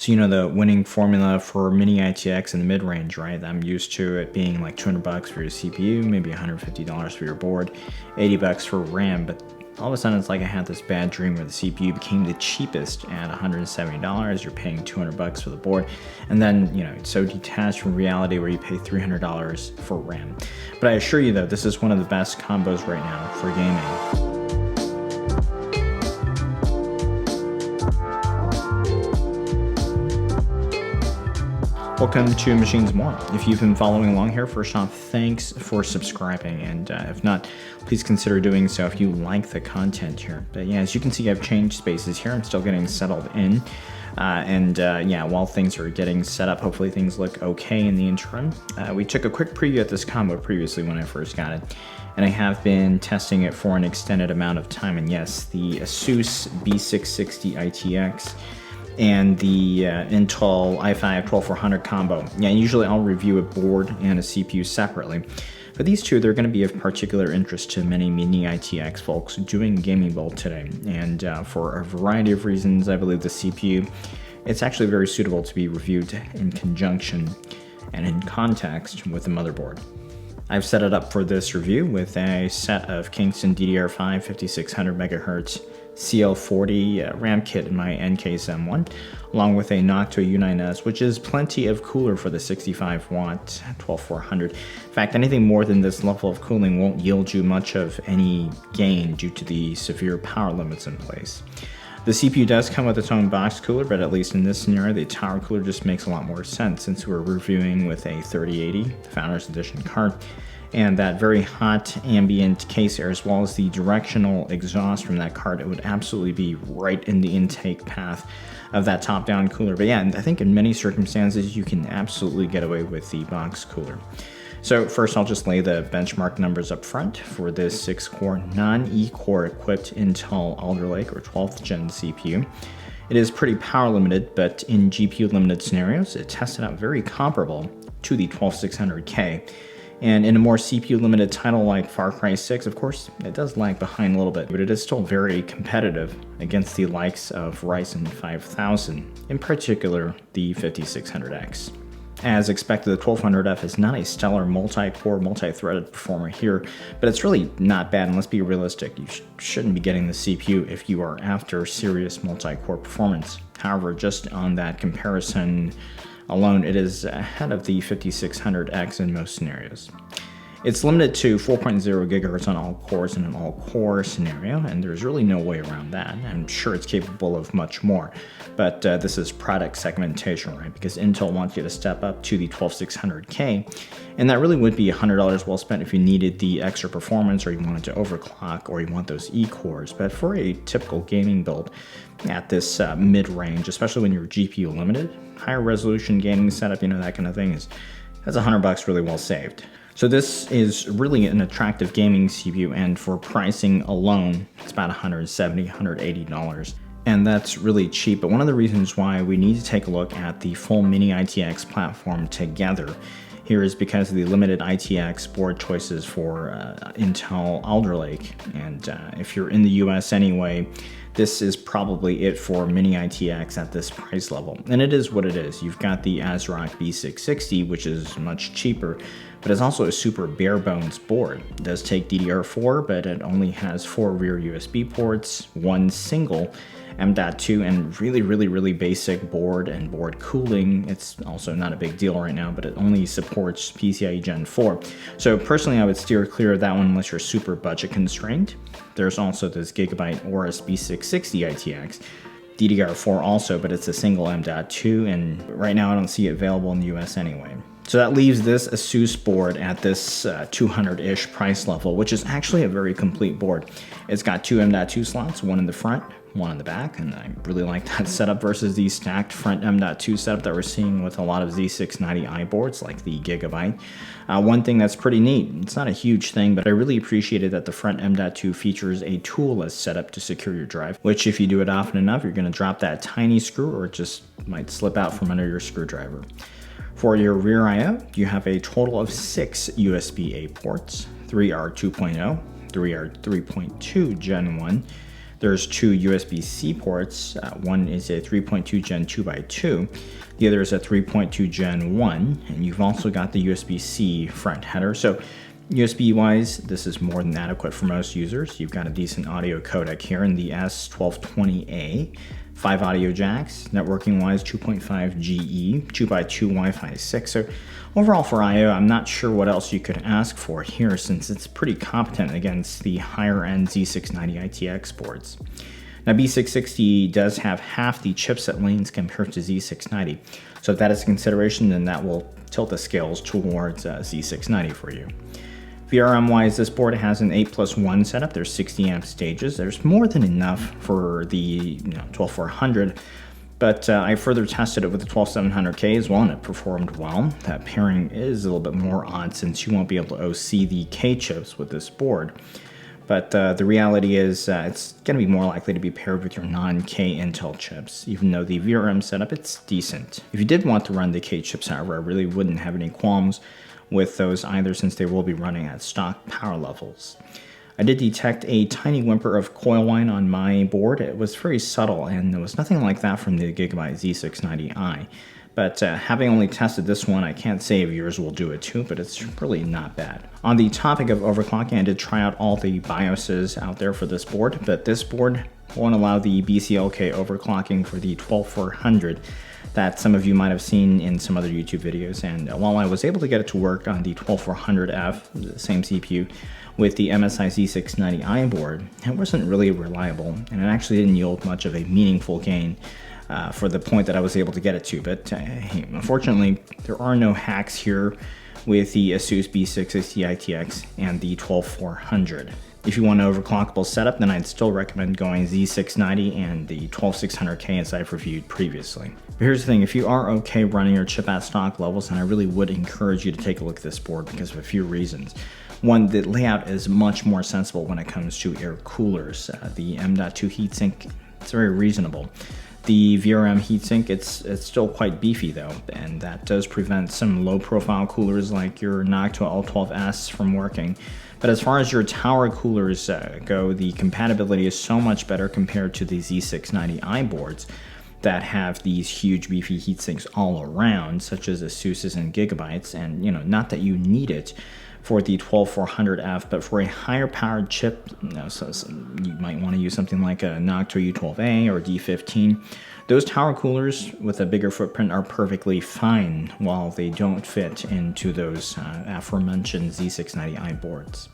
So, the winning formula for mini-itx in the mid-range, right? I'm used to it being like $200 for your CPU, maybe $150 for your board, $80 for RAM, but all of a sudden it's like I had this bad dream where the CPU became the cheapest at $170, you're paying $200 for the board, and then, it's so detached from reality where you pay $300 for RAM. But I assure you though, this is one of the best combos right now for gaming. Welcome to Machines More. If you've been following along here, first off, thanks for subscribing, and if not, please consider doing so if you like the content here. But yeah, as you can see, I've changed spaces here. I'm still getting settled in, yeah, while things are getting set up, hopefully things look okay in the interim. We took a quick preview at this combo previously when I first got it, and I have been testing it for an extended amount of time, and yes, the Asus B660 ITX and the Intel i5-12400 combo. Yeah, usually I'll review a board and a CPU separately, but these two, they're going to be of particular interest to many mini-itx folks doing gaming build today, and for a variety of reasons, I believe the CPU, it's actually very suitable to be reviewed in conjunction and in context with the motherboard. I've set it up for this review with a set of Kingston DDR5 5600MHz CL40 RAM kit in my Ncase M1, along with a Noctua U9S, which is plenty of cooler for the 65 watt 12400. In fact, anything more than this level of cooling won't yield you much of any gain due to the severe power limits in place. The CPU does come with its own box cooler, but at least in this scenario, the tower cooler just makes a lot more sense since we're reviewing with a 3080, the Founders Edition card, and that very hot ambient case air, as well as the directional exhaust from that card. It would absolutely be right in the intake path of that top-down cooler. But yeah, I think in many circumstances, you can absolutely get away with the box cooler. So first, I'll just lay the benchmark numbers up front for this 6-core non-E-core equipped Intel Alder Lake or 12th gen CPU. It is pretty power limited, but in GPU limited scenarios, it tested out very comparable to the 12600K. And in a more CPU limited title like Far Cry 6, of course, it does lag behind a little bit, but it is still very competitive against the likes of Ryzen 5000, in particular the 5600X. As expected, the 1200F is not a stellar multi-core, multi-threaded performer here, but it's really not bad, and let's be realistic, you shouldn't be getting the CPU if you are after serious multi-core performance. However, just on that comparison alone, it is ahead of the 5600X in most scenarios. It's limited to 4.0 gigahertz on all cores in an all-core scenario, and there's really no way around that. I'm sure it's capable of much more, but this is product segmentation, right? Because Intel wants you to step up to the 12600K, and that really would be $100 well spent if you needed the extra performance, or you wanted to overclock, or you want those E-cores. But for a typical gaming build at this mid-range, especially when you're GPU limited, higher resolution gaming setup, that kind of thing, that's $100 really well saved. So this is really an attractive gaming CPU, and for pricing alone, it's about $170, $180. And that's really cheap, but one of the reasons why we need to take a look at the full mini-itx platform together here is because of the limited ITX board choices for Intel Alder Lake. And if you're in the US anyway, this is probably it for mini-itx at this price level. And it is what it is. You've got the Asus B660, which is much cheaper, but it's also a super bare bones board. It does take DDR4, but it only has 4 rear USB ports, 1 single M.2, and really basic board and board cooling. It's also not a big deal right now, but it only supports PCIe Gen 4. So personally, I would steer clear of that one unless you're super budget constrained. There's also this Gigabyte Aorus B660 ITX, DDR4 also, but it's a single M.2, and right now I don't see it available in the US anyway. So that leaves this Asus board at this 200-ish price level, which is actually a very complete board. It's got 2 M.2 slots, one in the front, one in the back, and I really like that setup versus the stacked front M.2 setup that we're seeing with a lot of Z690i boards like the Gigabyte. One thing that's pretty neat, it's not a huge thing, but I really appreciated that the front M.2 features a toolless setup to secure your drive, which if you do it often enough, you're going to drop that tiny screw, or it just might slip out from under your screwdriver. For your rear I/O, you have a total of 6 USB-A ports. 3 are 2.0, 3 are 3.2 Gen 1, There's two USB-C ports. One is a 3.2 Gen 2x2. The other is a 3.2 Gen 1. And you've also got the USB-C front header. So USB-wise, this is more than adequate for most users. You've got a decent audio codec here in the S1220A. 5 audio jacks, networking-wise 2.5 GE, 2x2 Wi-Fi 6. So overall for I/O, I'm not sure what else you could ask for here since it's pretty competent against the higher-end Z690 ITX boards. Now B660 does have half the chipset lanes compared to Z690. So if that is a consideration, then that will tilt the scales towards Z690 for you. VRM-wise, this board has an 8+1 setup. There's 60 amp stages. There's more than enough for the 12400, but I further tested it with the 12700K as well, and it performed well. That pairing is a little bit more odd since you won't be able to OC the K chips with this board. But the reality is it's going to be more likely to be paired with your non-K Intel chips, even though the VRM setup, it's decent. If you did want to run the K chips, however, I really wouldn't have any qualms with those either since they will be running at stock power levels. I did detect a tiny whimper of coil whine on my board. It was very subtle and there was nothing like that from the Gigabyte Z690i. But having only tested this one, I can't say if yours will do it too, but it's really not bad. On the topic of overclocking, I did try out all the BIOSes out there for this board, but this board won't allow the BCLK overclocking for the 12400 that some of you might have seen in some other YouTube videos. And while I was able to get it to work on the 12400F, the same CPU, with the MSI Z690i board, it wasn't really reliable, and it actually didn't yield much of a meaningful gain for the point that I was able to get it to. But hey, unfortunately, there are no hacks here with the Asus B660 ITX and the 12400. If you want an overclockable setup, then I'd still recommend going Z690 and the 12600K as I've reviewed previously. But here's the thing, if you are okay running your chip at stock levels, then I really would encourage you to take a look at this board because of a few reasons. One, the layout is much more sensible when it comes to air coolers. The M.2 heatsink, it's very reasonable. The VRM heatsink, it's still quite beefy though, and that does prevent some low-profile coolers like your Noctua L12S from working. But as far as your tower coolers go, the compatibility is so much better compared to the Z690i boards that have these huge beefy heatsinks all around, such as Asus's and Gigabytes, and not that you need it for the 12400F, but for a higher powered chip, so you might want to use something like a Noctua U12A or D15. Those tower coolers with a bigger footprint are perfectly fine while they don't fit into those aforementioned Z690i boards.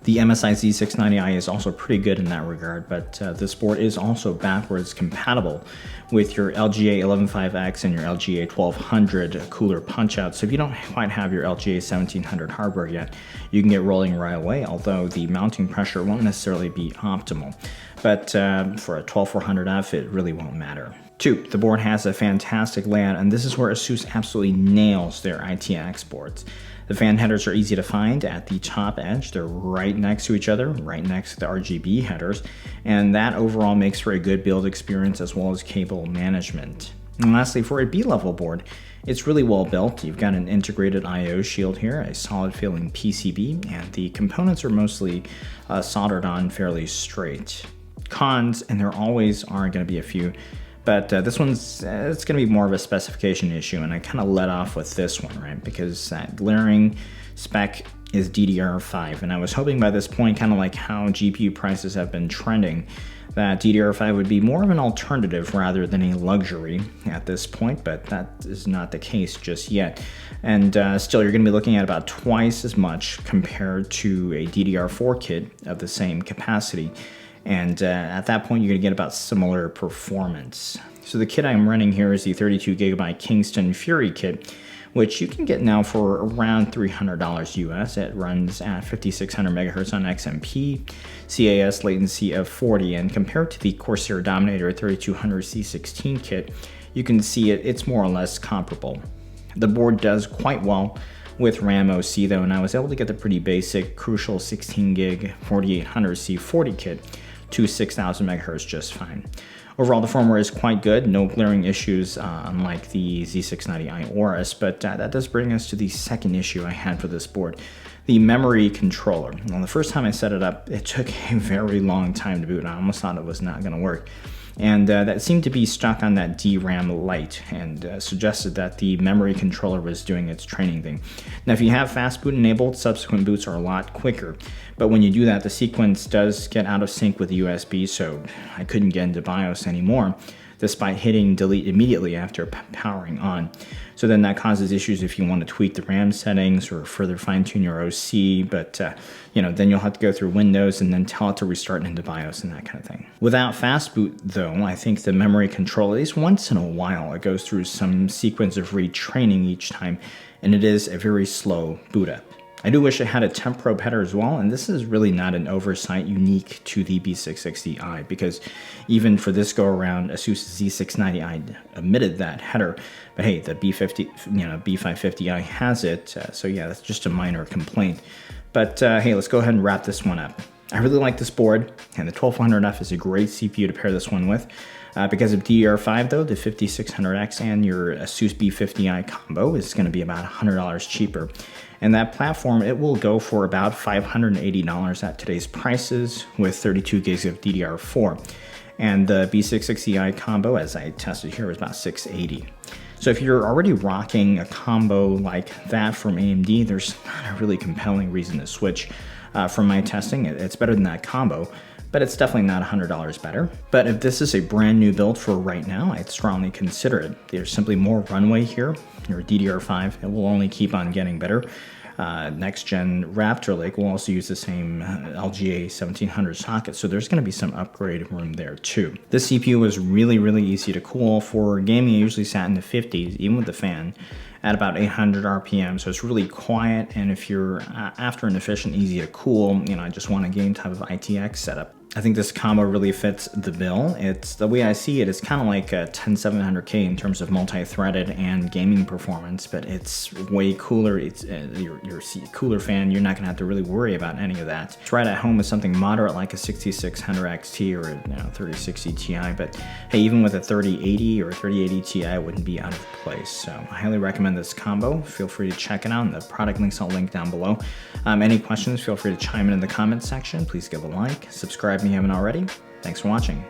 The MSI Z690i is also pretty good in that regard, but this board is also backwards compatible with your LGA 115X and your LGA 1200 cooler punch-out. So if you don't quite have your LGA 1700 hardware yet, you can get rolling right away, although the mounting pressure won't necessarily be optimal. But for a 12400F, it really won't matter. 2, the board has a fantastic layout, and this is where Asus absolutely nails their ITX boards. The fan headers are easy to find at the top edge. They're right next to each other, right next to the RGB headers, and that overall makes for a good build experience as well as cable management. And lastly, for a B-level board, it's really well built. You've got an integrated I/O shield here, a solid feeling PCB, and the components are mostly soldered on fairly straight. Cons, and there always are going to be a few, but this one's, it's going to be more of a specification issue, and I kind of let off with this one, right? Because that glaring spec is DDR5, and I was hoping by this point, kind of like how GPU prices have been trending, that DDR5 would be more of an alternative rather than a luxury at this point, but that is not the case just yet. And still, you're going to be looking at about twice as much compared to a DDR4 kit of the same capacity. And at that point, you're going to get about similar performance. So the kit I'm running here is the 32GB Kingston Fury kit, which you can get now for around $300 US. It runs at 5600 MHz on XMP, CAS latency of 40, and compared to the Corsair Dominator 3200 C16 kit, you can see it's more or less comparable. The board does quite well with RAM OC though, and I was able to get the pretty basic Crucial 16GB 4800 C40 kit to 6000 MHz just fine. Overall, the firmware is quite good, no glaring issues unlike the Z690i Aorus, but that does bring us to the second issue I had for this board, the memory controller. Well, the first time I set it up, it took a very long time to boot, and I almost thought it was not going to work. And that seemed to be stuck on that DRAM light and suggested that the memory controller was doing its training thing. Now, if you have fast boot enabled, subsequent boots are a lot quicker. But when you do that, the sequence does get out of sync with the USB, so I couldn't get into BIOS anymore, despite hitting delete immediately after powering on. So then that causes issues if you want to tweak the RAM settings or further fine-tune your OC, but then you'll have to go through Windows and then tell it to restart into BIOS and that kind of thing. Without fast boot though, I think the memory control, at least once in a while, it goes through some sequence of retraining each time, and it is a very slow boot up. I do wish it had a temp probe header as well, and this is really not an oversight unique to the B660i, because even for this go around, Asus Z690i omitted that header, but hey, the B550i has it, so yeah, that's just a minor complaint. But hey, let's go ahead and wrap this one up. I really like this board, and the 12400F is a great CPU to pair this one with. Because of DDR5 though, the 5600X and your Asus B50i combo is going to be about $100 cheaper. And that platform, it will go for about $580 at today's prices with 32 gigs of DDR4. And the B660i combo, as I tested here, was about $680. So if you're already rocking a combo like that from AMD, there's not a really compelling reason to switch. From my testing, it's better than that combo, but it's definitely not $100 better. But if this is a brand new build for right now, I'd strongly consider it. There's simply more runway here. Your DDR5, it will only keep on getting better. Next gen Raptor Lake will also use the same LGA 1700 socket, so there's going to be some upgrade room there too. This CPU was really easy to cool. For gaming, I usually sat in the 50s, even with the fan, at about 800 RPM, so it's really quiet, and if you're after an efficient, easy to cool, I just want a game type of ITX setup. I think this combo really fits the bill. It's the way I see it, it's kind of like a 10700K in terms of multi-threaded and gaming performance, but it's way cooler. It's your cooler fan. You're not gonna have to really worry about any of that. It's right at home with something moderate like a 6600 XT or a 3060 Ti, but hey, even with a 3080 or a 3080 Ti, it wouldn't be out of place. So I highly recommend this combo. Feel free to check it out. The product links I'll link down below. Any questions, feel free to chime in the comments section. Please give a like, subscribe if you haven't already. Thanks for watching.